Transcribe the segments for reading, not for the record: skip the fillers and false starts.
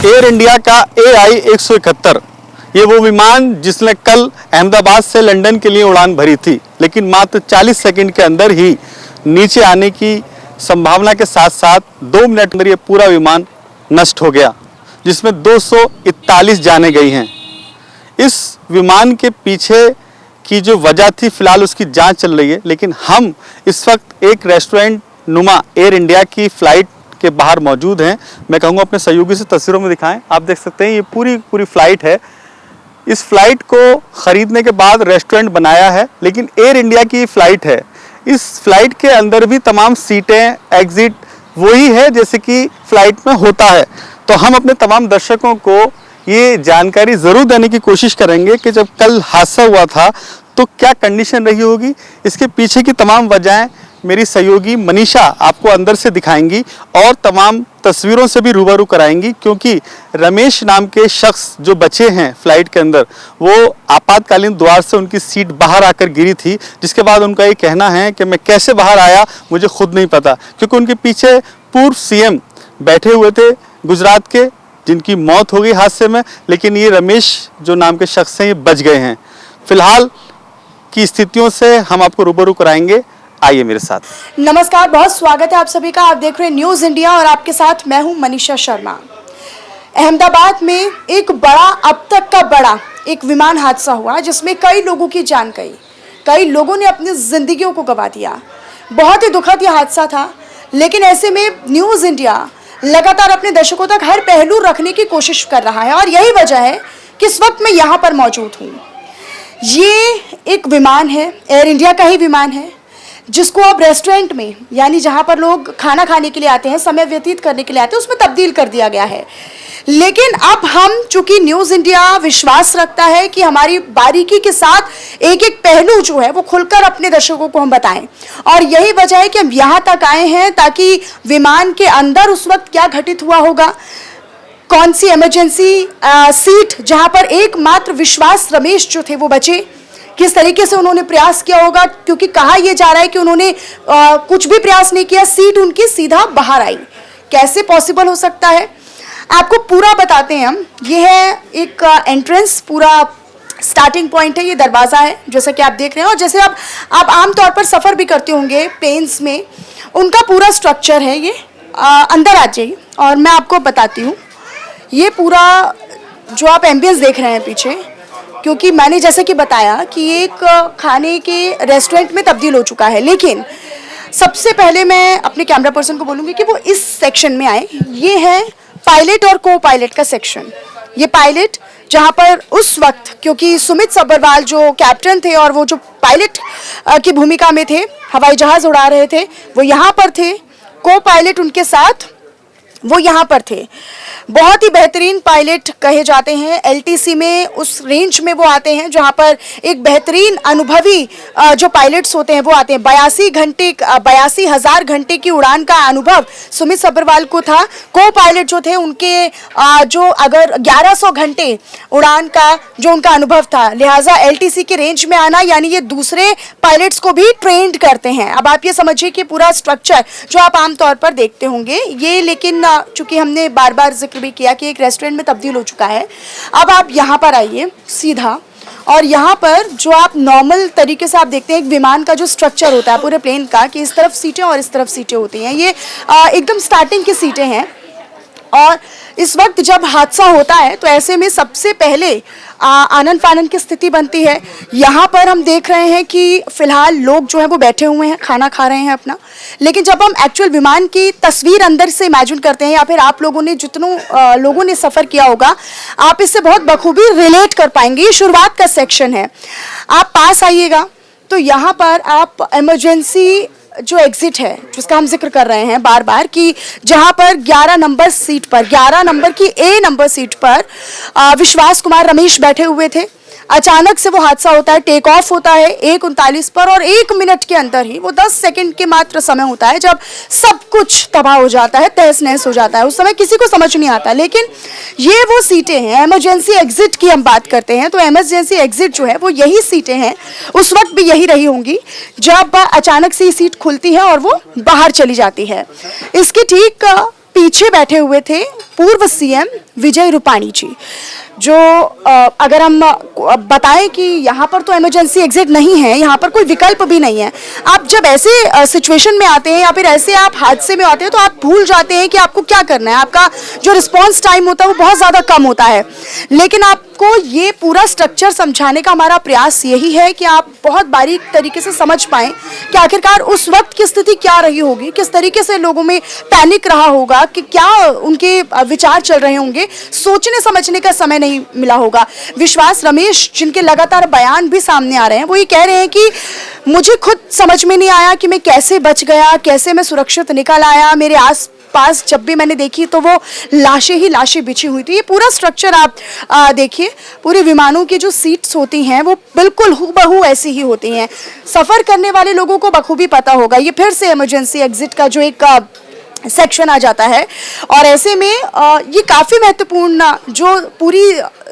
Air India का AI-171 ये वो विमान जिसने कल अहमदाबाद से लंदन के लिए उड़ान भरी थी, लेकिन मात्र 40 सेकंड के अंदर ही नीचे आने की संभावना के साथ साथ 2 मिनट अंदर ये पूरा विमान नष्ट हो गया, जिसमें 241 जानें गई हैं। इस विमान के पीछे की जो वजह थी फिलहाल उसकी जांच चल रही है, लेकिन हम इस वक्त एक रेस्टोरेंट नुमा एयर इंडिया की फ्लाइट के बाहर मौजूद हैं। मैं कहूँगा अपने सहयोगी से तस्वीरों में दिखाएं। आप देख सकते हैं ये पूरी फ्लाइट है। इस फ्लाइट को ख़रीदने के बाद रेस्टोरेंट बनाया है, लेकिन एयर इंडिया की फ्लाइट है। इस फ्लाइट के अंदर भी तमाम सीटें, एग्जिट वही है जैसे कि फ्लाइट में होता है। तो हम अपने तमाम दर्शकों को ये जानकारी ज़रूर देने की कोशिश करेंगे कि जब कल हादसा हुआ था तो क्या कंडीशन रही होगी। इसके पीछे की तमाम वजहें मेरी सहयोगी मनीषा आपको अंदर से दिखाएंगी और तमाम तस्वीरों से भी रूबरू कराएंगी, क्योंकि रमेश नाम के शख्स जो बचे हैं फ्लाइट के अंदर, वो आपातकालीन द्वार से उनकी सीट बाहर आकर गिरी थी, जिसके बाद उनका ये कहना है कि मैं कैसे बाहर आया मुझे खुद नहीं पता, क्योंकि उनके पीछे पूर्व CM बैठे हुए थे गुजरात के, जिनकी मौत हो गई हादसे में, लेकिन ये रमेश जो नाम के शख्स हैं ये बच गए हैं। फिलहाल की स्थितियों से हम आपको रूबरू कराएंगे, आइए मेरे साथ। नमस्कार, बहुत स्वागत है आप सभी का। आप देख रहे हैं न्यूज़ इंडिया और आपके साथ मैं हूं मनीषा शर्मा। अहमदाबाद में एक बड़ा, अब तक का बड़ा एक विमान हादसा हुआ जिसमें कई लोगों की जान गई, कई लोगों ने अपनी जिंदगियों को गंवा दिया। बहुत ही दुखद यह हादसा था, लेकिन ऐसे में न्यूज़ इंडिया लगातार अपने दर्शकों तक हर पहलू रखने की कोशिश कर रहा है और यही वजह है कि इस वक्त मैं यहाँ पर मौजूद हूँ। ये एक विमान है, एयर इंडिया का ही विमान है, जिसको अब रेस्टोरेंट में, यानी जहाँ पर लोग खाना खाने के लिए आते हैं, समय व्यतीत करने के लिए आते हैं, उसमें तब्दील कर दिया गया है। लेकिन अब हम, चूंकि न्यूज़ इंडिया विश्वास रखता है कि हमारी बारीकी के साथ एक एक पहलू जो है वो खुलकर अपने दर्शकों को हम बताएं, और यही वजह है कि हम यहाँ तक आए हैं ताकि विमान के अंदर उस वक्त क्या घटित हुआ होगा, कौन सी इमरजेंसी सीट जहाँ पर एकमात्र विश्वास रमेश जो थे वो बचे, किस तरीके से उन्होंने प्रयास किया होगा, क्योंकि कहा यह जा रहा है कि उन्होंने कुछ भी प्रयास नहीं किया, सीट उनकी सीधा बाहर आई। कैसे पॉसिबल हो सकता है, आपको पूरा बताते हैं हम। ये है एक एंट्रेंस, पूरा स्टार्टिंग पॉइंट है, ये दरवाज़ा है जैसा कि आप देख रहे हैं। और जैसे आप आमतौर पर सफ़र भी करते होंगे प्लेन्स में, उनका पूरा स्ट्रक्चर है ये। अंदर आ जाइए और मैं आपको बताती हूँ। ये पूरा जो आप एम्बियंस देख रहे हैं पीछे, क्योंकि मैंने जैसे कि बताया कि एक खाने के रेस्टोरेंट में तब्दील हो चुका है, लेकिन सबसे पहले मैं अपने कैमरा पर्सन को बोलूँगी कि वो इस सेक्शन में आए। ये है पायलट और को पायलट का सेक्शन। ये पायलट जहाँ पर उस वक्त, क्योंकि सुमित सब्बरवाल जो कैप्टन थे और वो जो पायलट की भूमिका में थे, हवाई जहाज़ उड़ा रहे थे, वो यहाँ पर थे। को पायलट उनके साथ वो यहाँ पर थे। बहुत ही बेहतरीन पायलट कहे जाते हैं। LTC में उस रेंज में वो आते हैं जहाँ पर एक बेहतरीन अनुभवी जो पायलट्स होते हैं वो आते हैं। 82,000 घंटे की उड़ान का अनुभव सुमित सब्बरवाल को था। को पायलट जो थे उनके जो अगर 1100 घंटे उड़ान का जो उनका अनुभव था, लिहाजा LTC के रेंज में आना यानी ये दूसरे पायलट्स को भी ट्रेंड करते हैं। अब आप ये समझिए कि पूरा स्ट्रक्चर जो आप आमतौर पर देखते होंगे ये, लेकिन चूंकि हमने बार बार जिक्र भी किया कि एक रेस्टोरेंट में तब्दील हो चुका है। अब आप यहाँ पर आइए सीधा, और यहाँ पर जो आप नॉर्मल तरीके से आप देखते हैं एक विमान का जो स्ट्रक्चर होता है पूरे प्लेन का, कि इस तरफ सीटें और इस तरफ सीटें होती हैं, ये एकदम स्टार्टिंग की सीटें हैं। और इस वक्त जब हादसा होता है तो ऐसे में सबसे पहले आनन फानन की स्थिति बनती है। यहाँ पर हम देख रहे हैं कि फ़िलहाल लोग जो हैं वो बैठे हुए हैं, खाना खा रहे हैं अपना, लेकिन जब हम एक्चुअल विमान की तस्वीर अंदर से इमेजिन करते हैं, या फिर आप लोगों ने जितनों लोगों ने सफ़र किया होगा, आप इससे बहुत बखूबी रिलेट कर पाएंगे। ये शुरुआत का सेक्शन है। आप पास आइएगा तो यहाँ पर आप इमरजेंसी जो एग्जिट है जिसका हम जिक्र कर रहे हैं बार बार, कि जहां पर 11 नंबर सीट पर, 11 नंबर की A नंबर सीट पर विश्वास कुमार रमेश बैठे हुए थे। अचानक से वो हादसा होता है, टेक ऑफ होता है 1:39 पर, और 1 मिनट के अंदर ही, वो 10 सेकंड के मात्र समय होता है जब सब कुछ तबाह हो जाता है, तहस नहस हो जाता है। उस समय किसी को समझ नहीं आता। लेकिन ये वो सीटें हैं, इमरजेंसी एग्जिट की हम बात करते हैं तो इमरजेंसी एग्जिट जो है वो यही सीटें हैं, उस वक्त भी यही रही होंगी जब अचानक से ये सीट खुलती है और वो बाहर चली जाती है। इसकी ठीक पीछे बैठे हुए थे पूर्व सीएम विजय रूपाणी जी, जो अगर हम बताएं कि यहाँ पर तो इमरजेंसी एग्जिट नहीं है, यहाँ पर कोई विकल्प भी नहीं है। आप जब ऐसे सिचुएशन में आते हैं या फिर ऐसे आप हादसे में आते हैं तो आप भूल जाते हैं कि आपको क्या करना है। आपका जो रिस्पॉन्स टाइम होता है वो बहुत ज़्यादा कम होता है। लेकिन आपको ये पूरा स्ट्रक्चर समझाने का हमारा प्रयास यही है कि आप बहुत बारीक तरीके से समझ पाएं कि आखिरकार उस वक्त की स्थिति क्या रही होगी, किस तरीके से लोगों में पैनिक रहा होगा, कि क्या उनके विचार चल रहे होंगे। सोचने समझने का समय नहीं मिला होगा। विश्वास रमेश, जिनके लगातार बयान भी सामने आ रहे हैं, वो ये कह रहे हैं कि मुझे खुद समझ में नहीं आया कि मैं कैसे बच गया, कैसे मैं सुरक्षित निकल आया। मेरे आस पास जब भी मैंने देखी तो वो लाशें ही लाशें बिछी हुई थी। ये पूरा स्ट्रक्चर आप देखिए, पूरे विमानों की जो सीट्स होती हैं वो बिल्कुल हूबहू ऐसी ही होती हैं। सफ़र करने वाले लोगों को बखूबी पता होगा। ये फिर से इमरजेंसी एग्जिट का जो एक सेक्शन आ जाता है और ऐसे में ये काफ़ी महत्वपूर्ण जो पूरी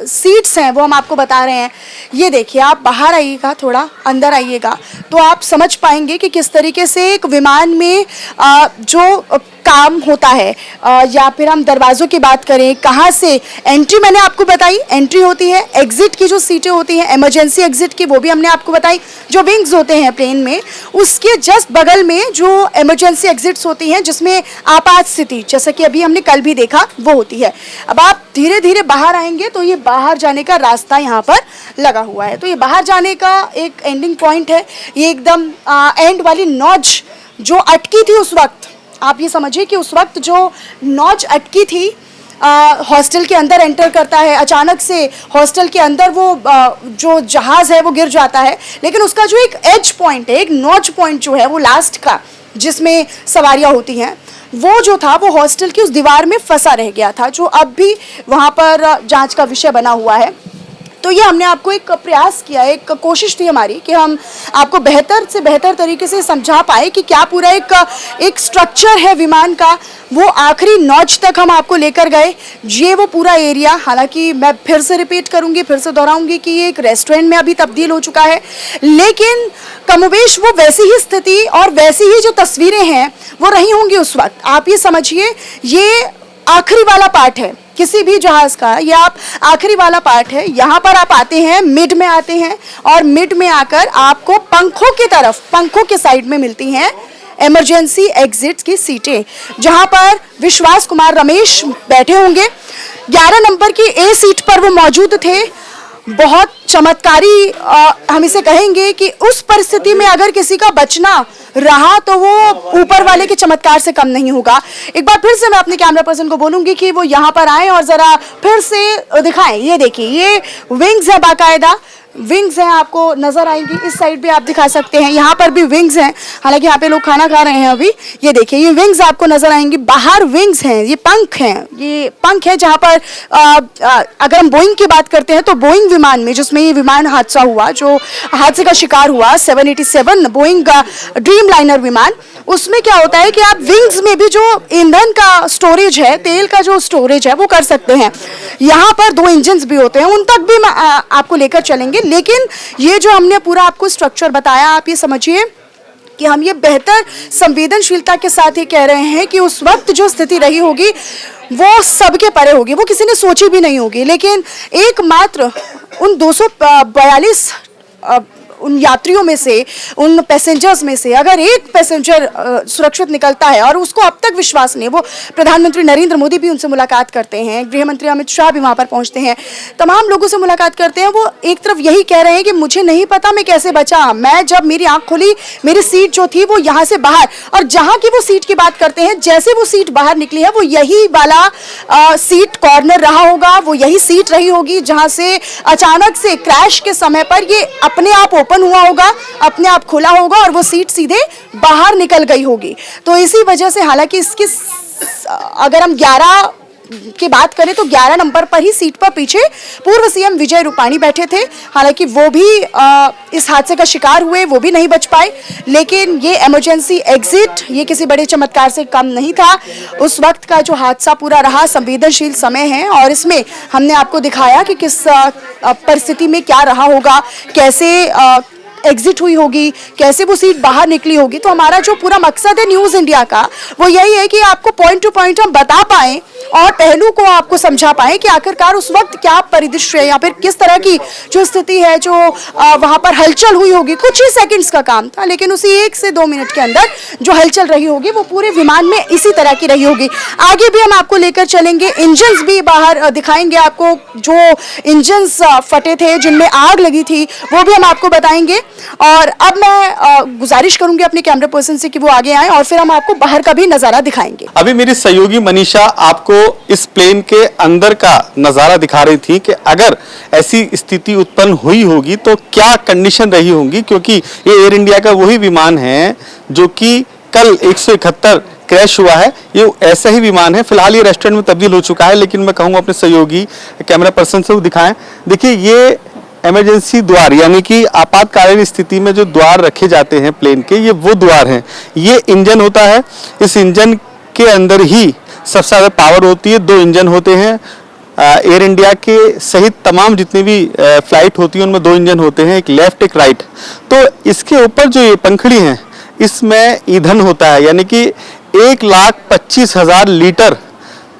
सीट्स हैं वो हम आपको बता रहे हैं। ये देखिए, आप बाहर आइएगा, थोड़ा अंदर आइएगा तो आप समझ पाएंगे कि किस तरीके से एक विमान में जो काम होता है, या फिर हम दरवाज़ों की बात करें, कहाँ से एंट्री मैंने आपको बताई, एंट्री होती है। एग्जिट की जो सीटें होती हैं इमरजेंसी एग्जिट की, वो भी हमने आपको बताई। जो विंग्स होते हैं प्लेन में, उसके जस्ट बगल में जो इमरजेंसी एग्जिट्स होती हैं जिसमें आपात स्थिति, जैसा कि अभी हमने कल भी देखा, वो होती है। अब आप धीरे धीरे बाहर आएंगे तो ये बाहर जाने का रास्ता यहाँ पर लगा हुआ है। तो ये बाहर जाने का एक एंडिंग पॉइंट है। ये एकदम एंड वाली नॉच जो अटकी थी उस वक्त, आप ये समझिए कि उस वक्त जो नॉच अटकी थी, हॉस्टल के अंदर एंटर करता है, अचानक से हॉस्टल के अंदर वो जो जहाज़ है वो गिर जाता है। लेकिन उसका जो एक एज पॉइंट है, एक नॉच पॉइंट जो है वो लास्ट का, जिसमें सवारियाँ होती हैं, वो जो था वो हॉस्टल की उस दीवार में फंसा रह गया था, जो अब भी वहाँ पर जांच का विषय बना हुआ है। तो ये हमने आपको एक प्रयास किया, एक कोशिश थी हमारी कि हम आपको बेहतर से बेहतर तरीके से समझा पाए कि क्या पूरा एक स्ट्रक्चर है विमान का। वो आखिरी नॉच तक हम आपको लेकर गए। ये वो पूरा एरिया, हालांकि मैं फिर से रिपीट करूंगी, फिर से दोहराऊंगी कि ये एक रेस्टोरेंट में अभी तब्दील हो चुका है, लेकिन कमोबेश वो वैसी ही स्थिति और वैसी ही जो तस्वीरें हैं वो रही होंगी उस वक्त। आप ये समझिए, ये आखिरी वाला पार्ट है किसी भी जहाज का, ये आप आखिरी वाला पार्ट है। यहाँ पर आप आते हैं, मिड में आते हैं और मिड में आकर आपको पंखों की तरफ, पंखों के साइड में मिलती हैं इमरजेंसी एग्जिट की सीटें, जहाँ पर विश्वास कुमार रमेश बैठे होंगे। 11 नंबर की ए सीट पर वो मौजूद थे। बहुत चमत्कारी हम इसे कहेंगे कि उस परिस्थिति में अगर किसी का बचना रहा तो वो ऊपर वाले के चमत्कार से कम नहीं होगा। एक बार फिर से मैं अपने कैमरा पर्सन को बोलूंगी कि वो यहाँ पर आए और ज़रा फिर से दिखाएं। ये देखिए, ये विंग्स है, बाकायदा विंग्स हैं, आपको नजर आएंगी। इस साइड भी आप दिखा सकते हैं, यहाँ पर भी विंग्स हैं, हालांकि यहाँ पे लोग खाना खा रहे हैं अभी। ये देखिए, ये विंग्स आपको नजर आएंगी, बाहर विंग्स हैं, ये पंख हैं, ये पंख है जहाँ पर अगर हम बोइंग की बात करते हैं तो बोइंग विमान में, जिसमें ये विमान हादसा हुआ, जो हादसे का शिकार हुआ 787 बोइंग ड्रीम लाइनर विमान, उसमें क्या होता है कि आप विंग्स में भी जो ईंधन का स्टोरेज है, तेल का जो स्टोरेज है वो कर सकते हैं। यहाँ पर 2 इंजन्स भी होते हैं, उन तक भी आपको लेकर चलेंगे। लेकिन ये जो हमने पूरा आपको स्ट्रक्चर बताया, आप ये समझिए कि हम ये बेहतर संवेदनशीलता के साथ ही कह रहे हैं कि उस वक्त जो स्थिति रही होगी वो सबके परे होगी, वो किसी ने सोची भी नहीं होगी। लेकिन एकमात्र उन 242 उन यात्रियों में से, उन पैसेंजर्स में से अगर एक पैसेंजर सुरक्षित निकलता है, और उसको अब तक विश्वास नहीं, वो प्रधानमंत्री नरेंद्र मोदी भी उनसे मुलाकात करते हैं, गृह मंत्री अमित शाह भी वहाँ पर पहुँचते हैं, तमाम लोगों से मुलाकात करते हैं, वो एक तरफ यही कह रहे हैं कि मुझे नहीं पता मैं कैसे बचा, मैं जब मेरी आँख खुली मेरी सीट जो थी वो यहाँ से बाहर, और जहाँ की वो सीट की बात करते हैं, जैसे वो सीट बाहर निकली है वो यही वाला सीट कॉर्नर रहा होगा, वो यही सीट रही होगी जहाँ से अचानक से क्रैश के समय पर ये अपने आप ओपन हुआ होगा, अपने आप खुला होगा और वो सीट सीधे बाहर निकल गई होगी। तो इसी वजह से, हालांकि इसकी अगर हम 11 की बात करें तो 11 नंबर पर ही सीट पर पीछे पूर्व सीएम विजय रूपाणी बैठे थे, हालांकि वो भी इस हादसे का शिकार हुए, वो भी नहीं बच पाए। लेकिन ये इमरजेंसी एग्जिट, ये किसी बड़े चमत्कार से कम नहीं था। उस वक्त का जो हादसा पूरा रहा संवेदनशील समय है, और इसमें हमने आपको दिखाया कि किस परिस्थिति में क्या रहा होगा, कैसे एग्जिट हुई होगी, कैसे वो सीट बाहर निकली होगी। तो हमारा जो पूरा मकसद है न्यूज़ इंडिया का वो यही है कि आपको पॉइंट टू पॉइंट हम बता पाएं और पहलू को आपको समझा पाएं कि आखिरकार उस वक्त क्या परिदृश्य है या फिर किस तरह की जो स्थिति है, जो वहां पर हलचल हुई होगी। कुछ ही सेकंड्स का काम था, लेकिन उसी 1 से 2 मिनट के अंदर जो हलचल रही होगी वो पूरे विमान में इसी तरह की रही होगी। आगे भी हम आपको लेकर चलेंगे, इंजन्स भी बाहर दिखाएंगे आपको, जो इंजन्स फटे थे जिनमें आग लगी थी वो भी हम आपको बताएंगे। और अब मैं गुजारिश करूंगी अपने कैमरा पर्सन से कि वो आगे आए और फिर हम आपको बाहर का भी नजारा दिखाएंगे। अभी मेरी सहयोगी मनीषा आपको इस प्लेन के अंदर का नजारा दिखा रही थी कि अगर ऐसी स्थिति उत्पन्न हुई होगी तो क्या कंडीशन रही होंगी, क्योंकि ये एयर इंडिया का वही विमान है जो कि कल 171 क्रैश हुआ है। ये ऐसा ही विमान है, फिलहाल ये रेस्टोरेंट में तब्दील हो चुका है, लेकिन मैं कहूँगा अपने सहयोगी कैमरा पर्सन से वो दिखाएं। देखिए, ये इमरजेंसी द्वार यानी कि आपातकालीन स्थिति में जो द्वार रखे जाते हैं प्लेन के, ये वो द्वार हैं। ये इंजन होता है, इस इंजन के अंदर ही सबसे ज़्यादा पावर होती है। 2 इंजन होते हैं एयर इंडिया के सहित तमाम जितनी भी फ्लाइट होती है उनमें 2 इंजन होते हैं, एक लेफ्ट एक राइट। तो इसके ऊपर जो ये पंखड़ी हैं इसमें ईंधन होता है, यानी कि 1,25,000 लीटर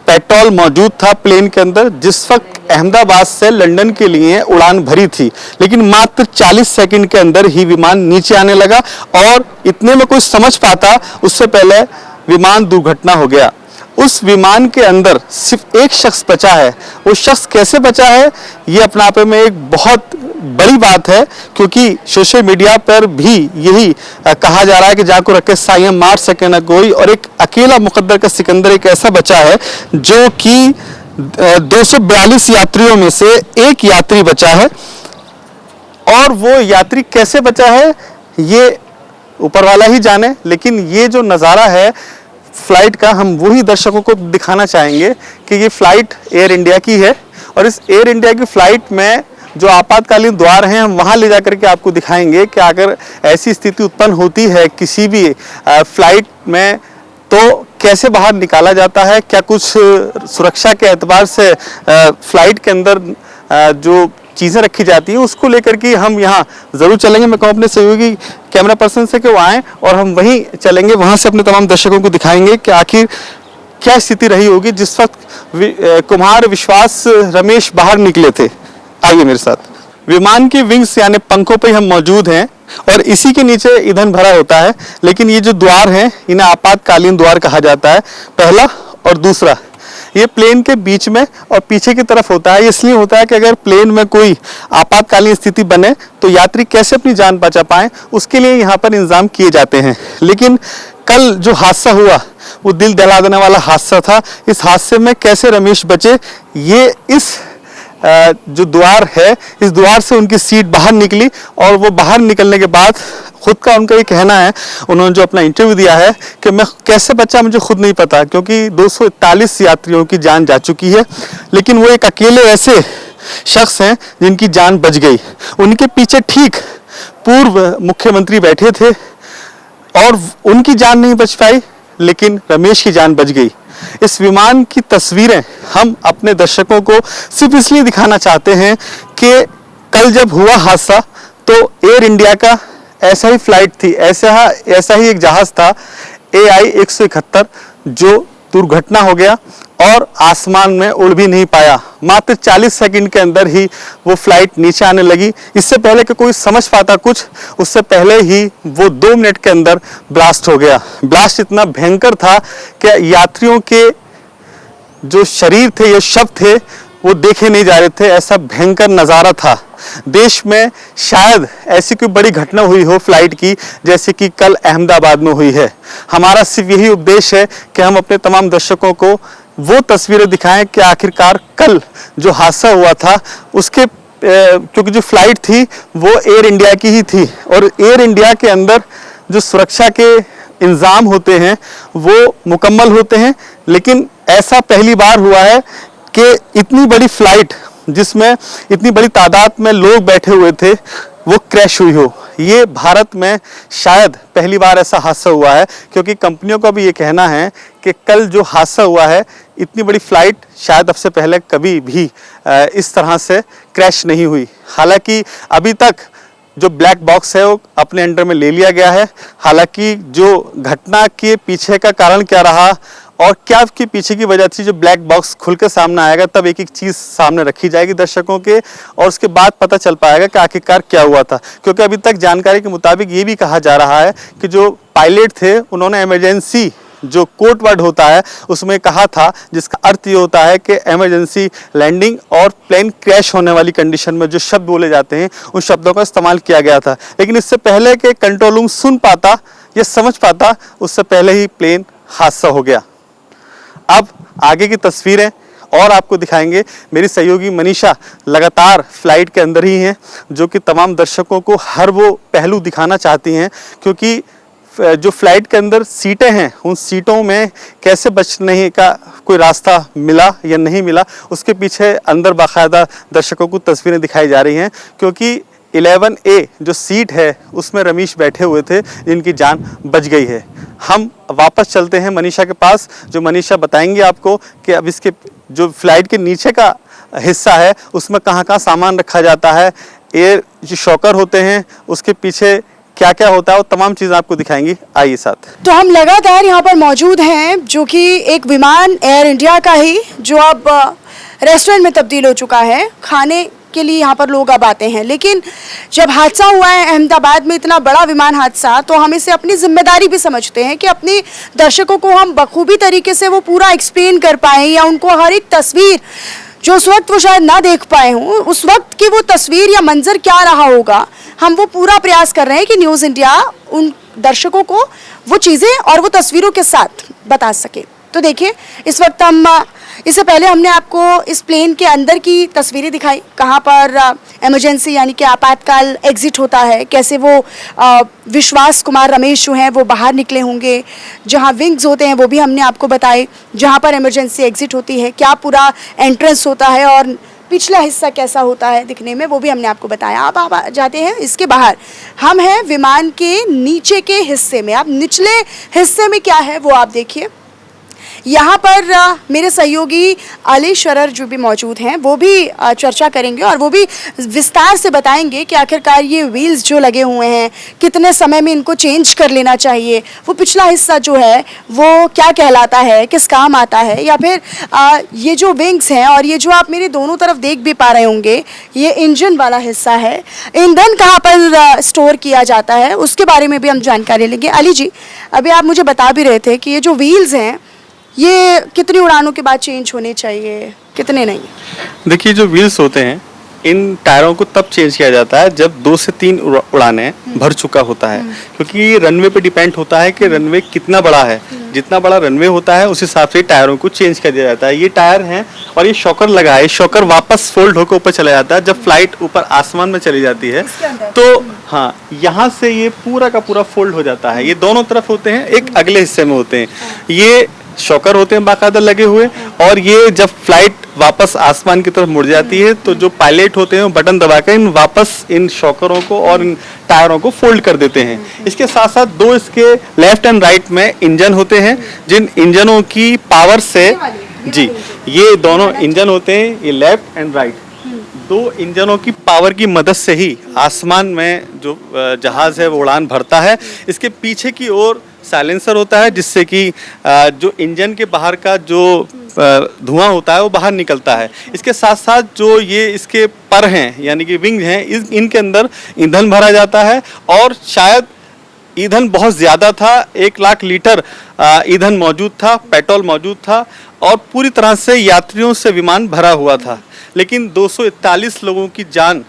पेट्रोल मौजूद था प्लेन के अंदर जिस वक्त अहमदाबाद से लंदन के लिए उड़ान भरी थी। लेकिन मात्र 40 सेकंड के अंदर ही विमान नीचे आने लगा और इतने में कोई समझ पाता उससे पहले विमान दुर्घटना हो गया। उस विमान के अंदर सिर्फ एक शख्स बचा है। वो शख्स कैसे बचा है ये अपने आप में एक बहुत बड़ी बात है, क्योंकि सोशल मीडिया पर भी यही कहा जा रहा है कि जाको रखे साइम मार सके ना कोई, और एक अकेला मुकद्दर का सिकंदर एक ऐसा बचा है जो कि 242 यात्रियों में से एक यात्री बचा है। और वो यात्री कैसे बचा है ये ऊपर वाला ही जाने, लेकिन ये जो नज़ारा है फ्लाइट का हम वही दर्शकों को दिखाना चाहेंगे कि ये फ्लाइट एयर इंडिया की है और इस एयर इंडिया की फ्लाइट में जो आपातकालीन द्वार हैं हम वहाँ ले जाकर के आपको दिखाएंगे कि अगर ऐसी स्थिति उत्पन्न होती है किसी भी फ्लाइट में तो कैसे बाहर निकाला जाता है, क्या कुछ सुरक्षा के एतबार से फ्लाइट के अंदर जो चीज़ें रखी जाती हैं उसको लेकर के हम यहाँ ज़रूर चलेंगे। मैं कहूँ अपने सहयोगी कैमरा पर्सन से कि वो आएँ और हम वहीं चलेंगे, वहाँ से अपने तमाम दर्शकों को दिखाएंगे कि आखिर क्या स्थिति रही होगी जिस वक्त कुमार विश्वास रमेश बाहर निकले थे। आइए मेरे साथ। विमान के विंग्स यानी पंखों पे हम मौजूद हैं और इसी के नीचे ईंधन भरा होता है, लेकिन ये जो द्वार हैं इन्हें आपातकालीन द्वार कहा जाता है, पहला और दूसरा। ये प्लेन के बीच में और पीछे की तरफ होता है। इसलिए होता है कि अगर प्लेन में कोई आपातकालीन स्थिति बने तो यात्री कैसे अपनी जान बचा पाएं, उसके लिए यहाँ पर इंतजाम किए जाते हैं। लेकिन कल जो हादसा हुआ वो दिल दहला देने वाला हादसा था। इस हादसे में कैसे रमेश बचे, ये इस जो द्वार है इस द्वार से उनकी सीट बाहर निकली और वो बाहर निकलने के बाद खुद का उनका ये कहना है, उन्होंने जो अपना इंटरव्यू दिया है कि मैं कैसे बचा मुझे खुद नहीं पता, क्योंकि 241 यात्रियों की जान जा चुकी है, लेकिन वो एक अकेले ऐसे शख्स हैं जिनकी जान बच गई। उनके पीछे ठीक पूर्व मुख्यमंत्री बैठे थे और उनकी जान नहीं बच पाई, लेकिन रमेश की जान बच गई। इस विमान की तस्वीरें हम अपने दर्शकों को सिर्फ इसलिए दिखाना चाहते हैं कि कल जब हुआ हादसा तो एयर इंडिया का ऐसा ही फ्लाइट थी, ऐसा ही एक जहाज था AI-171 जो दुर्घटना हो गया और आसमान में उड़ भी नहीं पाया। मात्र 40 सेकंड के अंदर ही वो फ्लाइट नीचे आने लगी। इससे पहले कि कोई समझ पाता कुछ, उससे पहले ही वो 2 मिनट के अंदर ब्लास्ट हो गया। ब्लास्ट इतना भयंकर था कि यात्रियों के जो शरीर थे, ये शव थे, वो देखे नहीं जा रहे थे। ऐसा भयंकर नज़ारा था। देश में शायद ऐसी कोई बड़ी घटना हुई हो फ्लाइट की जैसे कि कल अहमदाबाद में हुई है। हमारा सिर्फ यही उपदेश है कि हम अपने तमाम दर्शकों को वो तस्वीरें दिखाएं कि आखिरकार कल जो हादसा हुआ था उसके क्योंकि जो फ्लाइट थी वो एयर इंडिया की ही थी और एयर इंडिया के अंदर जो सुरक्षा के इंतजाम होते हैं वो मुकम्मल होते हैं। लेकिन ऐसा पहली बार हुआ है कि इतनी बड़ी फ्लाइट जिसमें इतनी बड़ी तादाद में लोग बैठे हुए थे वो क्रैश हुई हो। ये भारत में शायद पहली बार ऐसा हादसा हुआ है, क्योंकि कंपनियों का भी ये कहना है कि कल जो हादसा हुआ है इतनी बड़ी फ्लाइट शायद अब से पहले कभी भी इस तरह से क्रैश नहीं हुई। हालांकि अभी तक जो ब्लैक बॉक्स है वो अपने अंडर में ले लिया गया है। हालांकि जो घटना के पीछे का कारण क्या रहा और क्या उसके पीछे की वजह थी, जो ब्लैक बॉक्स खुल के सामने आएगा तब एक एक चीज़ सामने रखी जाएगी दर्शकों के, और उसके बाद पता चल पाएगा कि आखिरकार क्या हुआ था। क्योंकि अभी तक जानकारी के मुताबिक ये भी कहा जा रहा है कि जो पायलट थे उन्होंने इमरजेंसी जो कोड वर्ड होता है उसमें कहा था, जिसका अर्थ ये होता है कि इमरजेंसी लैंडिंग और प्लेन क्रैश होने वाली कंडीशन में जो शब्द बोले जाते हैं उन शब्दों का इस्तेमाल किया गया था। लेकिन इससे पहले कि कंट्रोल रूम सुन पाता या समझ पाता, उससे पहले ही प्लेन हादसा हो गया। अब आगे की तस्वीरें और आपको दिखाएंगे। मेरी सहयोगी मनीषा लगातार फ्लाइट के अंदर ही हैं, जो कि तमाम दर्शकों को हर वो पहलू दिखाना चाहती हैं, क्योंकि जो फ्लाइट के अंदर सीटें हैं उन सीटों में कैसे बचने का कोई रास्ता मिला या नहीं मिला, उसके पीछे अंदर बाकायदा दर्शकों को तस्वीरें दिखाई जा रही हैं। क्योंकि 11A जो सीट है उसमें रमेश बैठे हुए थे, जिनकी जान बच गई है। हम वापस चलते हैं मनीषा के पास, जो मनीषा बताएंगे आपको कि अब इसके जो फ्लाइट के नीचे का हिस्सा है उसमें कहाँ कहाँ सामान रखा जाता है, एयर जो शॉकर होते हैं उसके पीछे क्या क्या होता है, वो तमाम चीज़ें आपको दिखाएंगी। आइए साथ। तो हम लगातार यहाँ पर मौजूद हैं, जो कि एक विमान एयर इंडिया का ही जो अब रेस्टोरेंट में तब्दील हो चुका है। खाने के लिए यहाँ पर लोग अब आते हैं, लेकिन जब हादसा हुआ है अहमदाबाद में, इतना बड़ा विमान हादसा, तो हम इसे अपनी जिम्मेदारी भी समझते हैं कि अपने दर्शकों को हम बखूबी तरीके से वो पूरा एक्सप्लेन कर पाएँ, या उनको हर एक तस्वीर जो उस वक्त वो शायद ना देख पाए हों, उस वक्त की वो तस्वीर या मंजर क्या रहा होगा, हम वो पूरा प्रयास कर रहे हैं कि न्यूज़ इंडिया उन दर्शकों को वो चीज़ें और वो तस्वीरों के साथ बता सके। तो देखिए, इस वक्त हम इससे पहले हमने आपको इस प्लेन के अंदर की तस्वीरें दिखाई, कहाँ पर इमरजेंसी यानी कि आपातकाल एग्जिट होता है, कैसे वो विश्वास कुमार रमेश जो हैं वो बाहर निकले होंगे, जहाँ विंग्स होते हैं वो भी हमने आपको बताए, जहाँ पर इमरजेंसी एग्जिट होती है क्या पूरा एंट्रेंस होता है और पिछला हिस्सा कैसा होता है दिखने में, वो भी हमने आपको बताया। अब आप जाते हैं इसके बाहर, हम हैं विमान के नीचे के हिस्से में। अब निचले हिस्से में क्या है वो आप देखिए। यहाँ पर मेरे सहयोगी अली शरर जो भी मौजूद हैं वो भी चर्चा करेंगे और वो भी विस्तार से बताएंगे कि आखिरकार ये व्हील्स जो लगे हुए हैं कितने समय में इनको चेंज कर लेना चाहिए, वो पिछला हिस्सा जो है वो क्या कहलाता है, किस काम आता है, या फिर ये जो विंग्स हैं और ये जो आप मेरे दोनों तरफ देख भी पा रहे होंगे ये इंजन वाला हिस्सा है, ईंधन कहाँ पर स्टोर किया जाता है उसके बारे में भी हम जानकारी लेंगे। अली जी, अभी आप मुझे बता भी रहे थे कि ये जो व्हील्स हैं ये कितनी उड़ानों के बाद चेंज होने चाहिए, कितने नहीं? देखिए, जो व्हील्स होते हैं इन टायरों को तब चेंज किया जाता है जब 2 से 3 उड़ानें भर चुका होता है, क्योंकि रनवे पे डिपेंड होता है कि रनवे कितना बड़ा है। जितना बड़ा रनवे होता है उस हिसाब से टायरों को चेंज कर दिया जाता है। ये टायर हैं और ये शॉकर लगा है, शॉकर वापस फोल्ड होकर ऊपर चला जाता है जब फ्लाइट ऊपर आसमान में चली जाती है। तो हाँ, यहाँ से ये पूरा का पूरा फोल्ड हो जाता है। ये दोनों तरफ होते हैं, एक अगले हिस्से में होते हैं। ये शॉकर होते हैं बाकायदा लगे हुए, और ये जब फ्लाइट वापस आसमान की तरफ मुड़ जाती है तो जो पायलट होते हैं वो बटन दबाकर इन वापस इन शॉकरों को और इन टायरों को फोल्ड कर देते हैं। इसके साथ साथ 2 इसके लेफ्ट एंड राइट में इंजन होते हैं, जिन इंजनों की पावर से ये दोनों इंजन होते हैं, ये लेफ्ट एंड राइट 2 इंजनों की पावर की मदद से ही आसमान में जो जहाज है वो उड़ान भरता है। इसके पीछे की ओर साइलेंसर होता है, जिससे कि जो इंजन के बाहर का जो धुआं होता है वो बाहर निकलता है। इसके साथ साथ जो ये इसके पर हैं यानी कि विंग हैं, इनके अंदर ईंधन भरा जाता है, और शायद ईंधन बहुत ज़्यादा था, 1 लाख लीटर ईंधन मौजूद था, पेट्रोल मौजूद था, और पूरी तरह से यात्रियों से विमान भरा हुआ था। लेकिन 241 लोगों की जान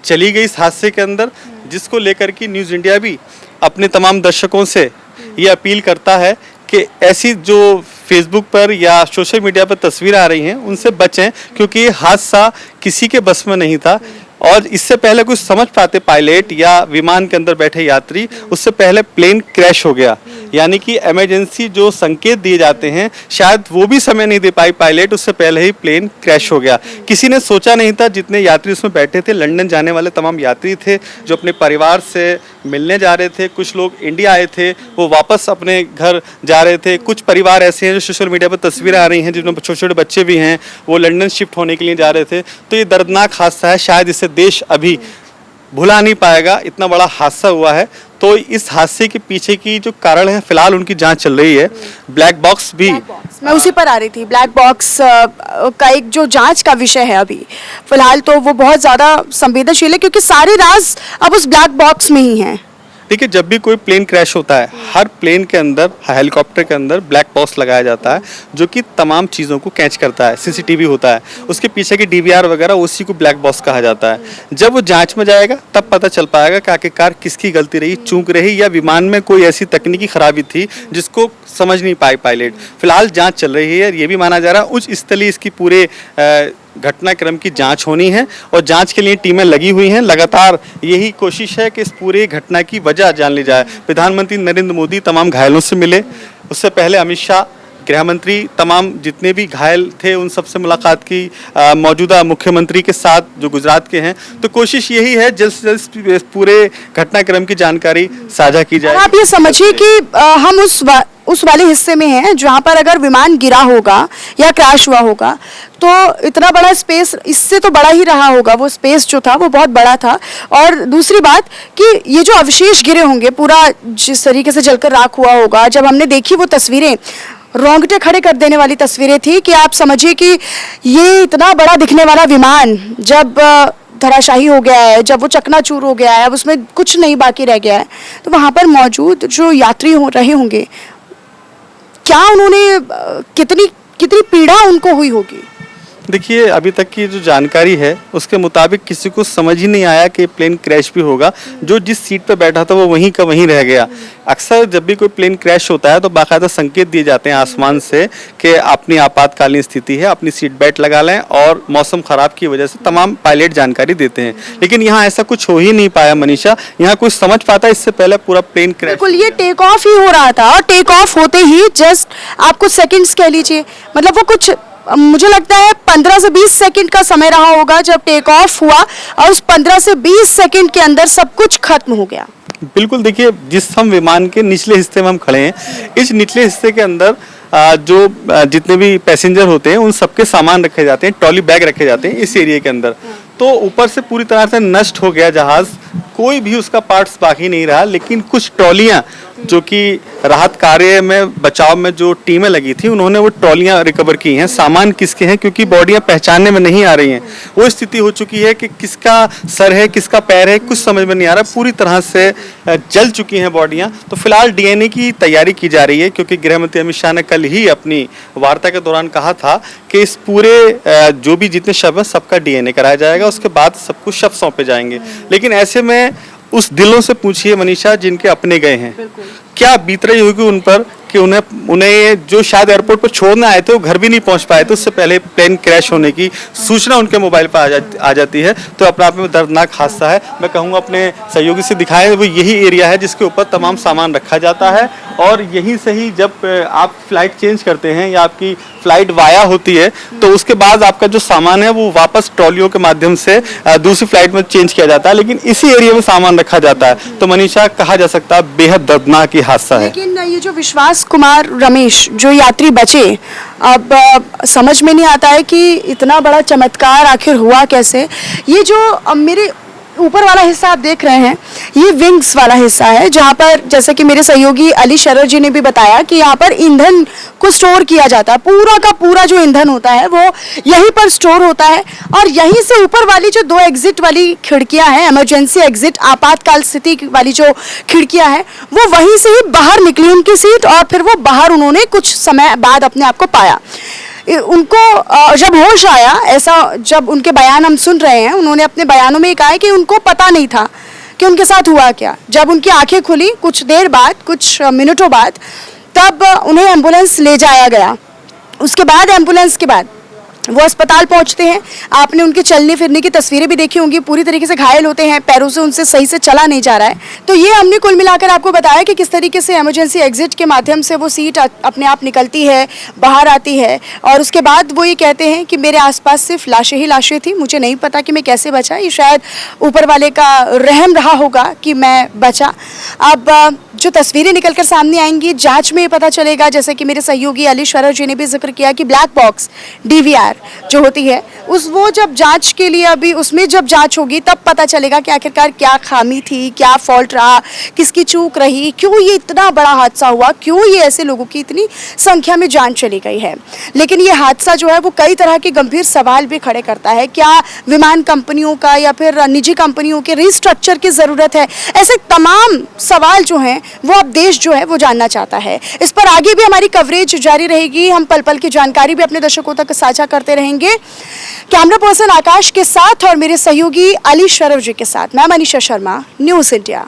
चली गई इस हादसे के अंदर, जिसको लेकर के न्यूज़ इंडिया भी अपने तमाम दर्शकों से ये अपील करता है कि ऐसी जो फेसबुक पर या सोशल मीडिया पर तस्वीरें आ रही हैं उनसे बचें, क्योंकि ये हादसा किसी के बस में नहीं था। और इससे पहले कुछ समझ पाते पायलट या विमान के अंदर बैठे यात्री, उससे पहले प्लेन क्रैश हो गया। यानी कि इमरजेंसी जो संकेत दिए जाते हैं शायद वो भी समय नहीं दे पाई पायलट, उससे पहले ही प्लेन क्रैश हो गया। किसी ने सोचा नहीं था, जितने यात्री उसमें बैठे थे, लंदन जाने वाले तमाम यात्री थे जो अपने परिवार से मिलने जा रहे थे, कुछ लोग इंडिया आए थे वो वापस अपने घर जा रहे थे, कुछ परिवार ऐसे हैं जो सोशल मीडिया पर तस्वीरें आ रही हैं जिनमें छोटे छोटे बच्चे भी हैं, वो लंदन शिफ्ट होने के लिए जा रहे थे। तो ये दर्दनाक हादसा है, शायद इससे देश अभी भुला नहीं पाएगा, इतना बड़ा हादसा हुआ है। तो इस हादसे के पीछे की जो कारण है फिलहाल उनकी जांच चल रही है। ब्लैक बॉक्स भी मैं उसी पर आ रही थी। ब्लैक बॉक्स का एक जो जांच का विषय है अभी फिलहाल तो वो बहुत ज़्यादा संवेदनशील है, क्योंकि सारे राज अब उस ब्लैक बॉक्स में ही हैं। देखिए, जब भी कोई प्लेन क्रैश होता है, हर प्लेन के अंदर, हेलीकॉप्टर के अंदर ब्लैक बॉक्स लगाया जाता है जो कि तमाम चीज़ों को कैच करता है। सीसीटीवी होता है, उसके पीछे की डीवीआर वगैरह, उसी को ब्लैक बॉक्स कहा जाता है। जब वो जांच में जाएगा तब पता चल पाएगा कि आखिरकार किसकी गलती रही, चूक रही, या विमान में कोई ऐसी तकनीकी खराबी थी जिसको समझ नहीं पाई पायलट। फिलहाल जांच चल रही है। ये भी माना जा रहा है उच्च स्तरीय इसकी पूरे घटनाक्रम की जांच होनी है और जांच के लिए टीमें लगी हुई हैं। लगातार यही कोशिश है कि इस पूरे घटना की वजह जान ली जाए। प्रधानमंत्री नरेंद्र मोदी तमाम घायलों से मिले, उससे पहले अमित शाह, गृह मंत्री, तमाम जितने भी घायल थे उन सबसे मुलाकात की, मौजूदा मुख्यमंत्री के साथ जो गुजरात के हैं। तो कोशिश यही है जल्द से जल्द पूरे घटनाक्रम की जानकारी साझा की जाए। आप ये समझिए कि हम उस वाले हिस्से में हैं जहाँ पर अगर विमान गिरा होगा या क्रैश हुआ होगा तो इतना बड़ा स्पेस, इससे तो बड़ा ही रहा होगा, वो स्पेस जो था वो बहुत बड़ा था। और दूसरी बात कि ये जो अवशेष गिरे होंगे, पूरा जिस तरीके से जलकर राख हुआ होगा, जब हमने देखी वो तस्वीरें, रोंगटे खड़े कर देने वाली तस्वीरें थी कि आप समझिए कि ये इतना बड़ा दिखने वाला विमान जब धराशाही हो गया है, जब वो चकनाचूर हो गया है, अब उसमें कुछ नहीं बाकी रह गया है, तो वहाँ पर मौजूद जो यात्री हो रहे होंगे, क्या उन्होंने कितनी पीड़ा उनको हुई होगी। देखिए, अभी तक की जो जानकारी है उसके मुताबिक किसी को समझ ही नहीं आया कि प्लेन क्रैश भी होगा। जो जिस सीट पर बैठा था वो वहीं का वहीं रह गया। अक्सर जब भी कोई प्लेन क्रैश होता है तो बाकायदा संकेत दिए जाते हैं आसमान से कि अपनी आपातकालीन स्थिति है, अपनी सीट बेल्ट लगा लें, और मौसम खराब की वजह से तमाम पायलट जानकारी देते हैं। लेकिन यहाँ ऐसा कुछ हो ही नहीं पाया मनीषा। यहाँ कुछ समझ पाता इससे पहले पूरा प्लेन क्रैश। बिल्कुल, ये टेक ऑफ ही हो रहा था और टेक ऑफ होते ही जस्ट आप कुछ सेकंड्स कह लीजिए, मतलब वो कुछ, मुझे लगता है 15 से 20 सेकंड का समय रहा होगा जब टेक ऑफ हुआ, और उस 15 से 20 सेकंड के अंदर सब कुछ खत्म हो गया। बिल्कुल, देखिए, जिस हम विमान के निचले हिस्से में हम खड़े हैं, इस निचले हिस्से के अंदर जो जितने भी पैसेंजर होते हैं उन सबके सामान रखे जाते हैं, ट्रॉली बैग रखे जाते हैं इस एरिया के अंदर। तो ऊपर से पूरी तरह से नष्ट हो गया जहाज, कोई भी उसका पार्ट्स बाकी नहीं रहा। लेकिन कुछ ट्रॉलियां जो कि राहत कार्य में, बचाव में जो टीमें लगी थी, उन्होंने वो ट्रॉलियां रिकवर की हैं। सामान किसके हैं, क्योंकि बॉडियां पहचानने में नहीं आ रही हैं। वो स्थिति हो चुकी है कि किसका सर है, किसका पैर है, कुछ समझ में नहीं आ रहा। पूरी तरह से जल चुकी हैं बॉडियां। तो फिलहाल डीएनए की तैयारी की जा रही है, क्योंकि गृह मंत्री अमित शाह ने कल ही अपनी वार्ता के दौरान कहा था कि इस पूरे जो भी जितने शव हैं सबका डीएनए कराया जाएगा, उसके बाद सब कुछ शव सौंपे जाएंगे। लेकिन ऐसे में उस दिलों से पूछिए मनीषा जिनके अपने गए हैं, क्या बीत रही होगी उन पर कि उन्हें जो शायद एयरपोर्ट पर छोड़ने आए थे वो घर भी नहीं पहुंच पाए थे, उससे पहले प्लेन क्रैश होने की सूचना उनके मोबाइल पर आ जाती है। तो अपने आप में दर्दनाक हादसा है। मैं कहूँगा अपने सहयोगी से दिखाएं, वो यही एरिया है जिसके ऊपर तमाम सामान रखा जाता है, और यहीं से ही जब आप फ्लाइट चेंज करते हैं या आपकी फ्लाइट वाया होती है तो उसके बाद आपका जो सामान है वो वापस ट्रॉलियों के माध्यम से दूसरी फ्लाइट में चेंज किया जाता है। लेकिन इसी एरिया में सामान रखा जाता है। तो मनीषा, कहा जा सकता है बेहद दर्दनाक हादसा है। लेकिन ये जो विश्वास कुमार रमेश जो यात्री बचे, अब समझ में नहीं आता है कि इतना बड़ा चमत्कार आखिर हुआ कैसे। ये जो मेरे ऊपर वाला हिस्सा आप देख रहे हैं, ये विंग्स वाला हिस्सा है, जहाँ पर जैसे कि मेरे सहयोगी अली शरर जी ने भी बताया कि यहाँ पर ईंधन को स्टोर किया जाता है। पूरा का पूरा जो ईंधन होता है वो यहीं पर स्टोर होता है, और यहीं से ऊपर वाली जो 2 एग्जिट वाली खिड़कियाँ हैं, इमरजेंसी एग्जिट, आपातकाल स्थिति वाली जो खिड़कियाँ हैं, वो वहीं से ही बाहर निकली उनकी सीट, और फिर वो बाहर उन्होंने कुछ समय बाद अपने आप को पाया। उनको जब होश आया, ऐसा जब उनके बयान हम सुन रहे हैं, उन्होंने अपने बयानों में कहा है कि उनको पता नहीं था कि उनके साथ हुआ क्या। जब उनकी आंखें खुली कुछ देर बाद, कुछ मिनटों बाद, तब उन्हें एम्बुलेंस ले जाया गया। उसके बाद एम्बुलेंस के बाद वो अस्पताल पहुंचते हैं। आपने उनके चलने फिरने की तस्वीरें भी देखी होंगी, पूरी तरीके से घायल होते हैं, पैरों से उनसे सही से चला नहीं जा रहा है। तो ये हमने कुल मिलाकर आपको बताया कि किस तरीके से इमरजेंसी एग्जिट के माध्यम से वो सीट अपने आप निकलती है, बाहर आती है, और उसके बाद वो ये कहते हैं कि मेरे आसपास सिर्फ लाशें ही लाशें थी, मुझे नहीं पता कि मैं कैसे बचा। ये शायद ऊपर वाले का रहम रहा होगा कि मैं बचा। अब जो तस्वीरें निकलकर सामने आएंगी, जांच में पता चलेगा, जैसे कि मेरे सहयोगी अली शरर जी ने भी जिक्र किया कि ब्लैक बॉक्स, डीवीआर, आखिरकार जो होती है वो जब जांच के लिए अभी उसमें जब जांच होगी तब पता चलेगा कि आखिरकार क्या खामी थी, क्या फॉल्ट रहा, किसकी चूक रही, क्यों ये इतना बड़ा हादसा हुआ, क्यों ये ऐसे लोगों की इतनी संख्या में जान चली गई है। लेकिन ये हादसा जो है वो कई तरह के गंभीर सवाल भी खड़े करता है। क्या विमान कंपनियों का या फिर निजी कंपनियों के रिस्ट्रक्चर की ज़रूरत है? ऐसे तमाम सवाल जो हैं वो अब देश जो है वो जानना चाहता है। इस पर आगे भी हमारी कवरेज जारी रहेगी, हम पल पल की जानकारी भी अपने दर्शकों तक साझा करते रहेंगे। कैमरा पर्सन आकाश के साथ और मेरे सहयोगी अली शरफ जी के साथ मैं मनीषा शर्मा, न्यूज़ इंडिया।